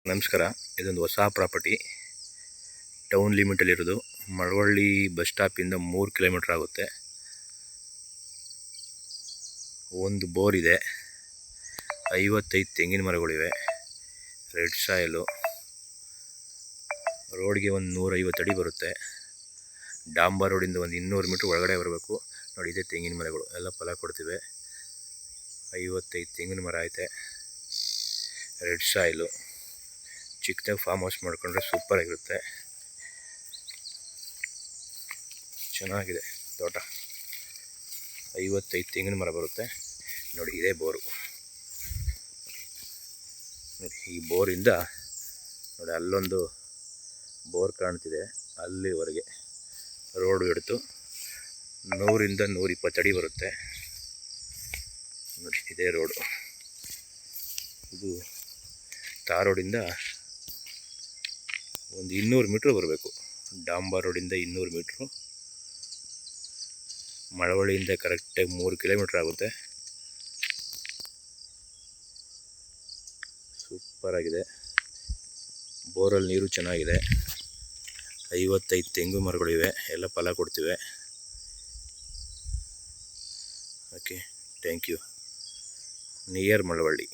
ನಮಸ್ಕಾರ. ಇದೊಂದು ಹೊಸ ಪ್ರಾಪರ್ಟಿ, ಟೌನ್ ಲಿಮಿಟಲ್ಲಿರೋದು. ಮಳವಳ್ಳಿ ಬಸ್ ಸ್ಟಾಪಿಂದ 3 ಕಿಲೋಮೀಟರ್ ಆಗುತ್ತೆ. ಒಂದು ಬೋರ್ ಇದೆ, 55 ತೆಂಗಿನ ಮರಗಳಿವೆ, ರೆಡ್ ಸಾಯಿಲು. ರೋಡ್ಗೆ ಒಂದು 150 ಅಡಿ ಬರುತ್ತೆ. ಡಾಂಬರ್ ರೋಡಿಂದ ಒಂದು 200 ಮೀಟ್ರ್ ಒಳಗಡೆ ಬರಬೇಕು. ನೋಡಿ, ಇದೆ ತೆಂಗಿನ ಮರಗಳು, ಎಲ್ಲ ಫಲ ಕೊಡ್ತಿವೆ. 55 ತೆಂಗಿನ ಮರ ಐತೆ. Red soil. ಚಿಕ್ಕದಾಗಿ ಫಾರ್ಮ್ ಹೌಸ್ ಮಾಡ್ಕೊಂಡ್ರೆ ಸೂಪರ್ ಆಗಿರುತ್ತೆ. ಚೆನ್ನಾಗಿದೆ ತೋಟ. 55 ತೆಂಗಿನ ಮರ ಬರುತ್ತೆ. ನೋಡಿ, ಇದೇ ಬೋರು. ನೋಡಿ, ಈ ಬೋರಿಂದ ನೋಡಿ ಅಲ್ಲೊಂದು ಬೋರ್ ಕಾಣ್ತಿದೆ, ಅಲ್ಲಿವರೆಗೆ ರೋಡು ಹಿಡಿತು 100ರಿಂದ 120 ಅಡಿ ಬರುತ್ತೆ. ನೋಡಿ, ಇದೇ ರೋಡು. ಇದು ತಾರ್ ರೋಡಿಂದ ಒಂದು 200 ಮೀಟ್ರ್ ಬರಬೇಕು. ಡಾಂಬರ್ ರೋಡಿಂದ 200 ಮೀಟ್ರು. ಮಳವಳ್ಳಿಯಿಂದ ಕರೆಕ್ಟಾಗಿ 3 ಕಿಲೋಮೀಟ್ರ್ ಆಗುತ್ತೆ. ಸೂಪರಾಗಿದೆ. ಬೋರಲ್ಲಿ ನೀರು ಚೆನ್ನಾಗಿದೆ. 55 ತೆಂಗು ಮರಗಳಿವೆ, ಎಲ್ಲ ಫಲ ಕೊಡ್ತಿವೆ. Okay, thank you. Near Malavalli.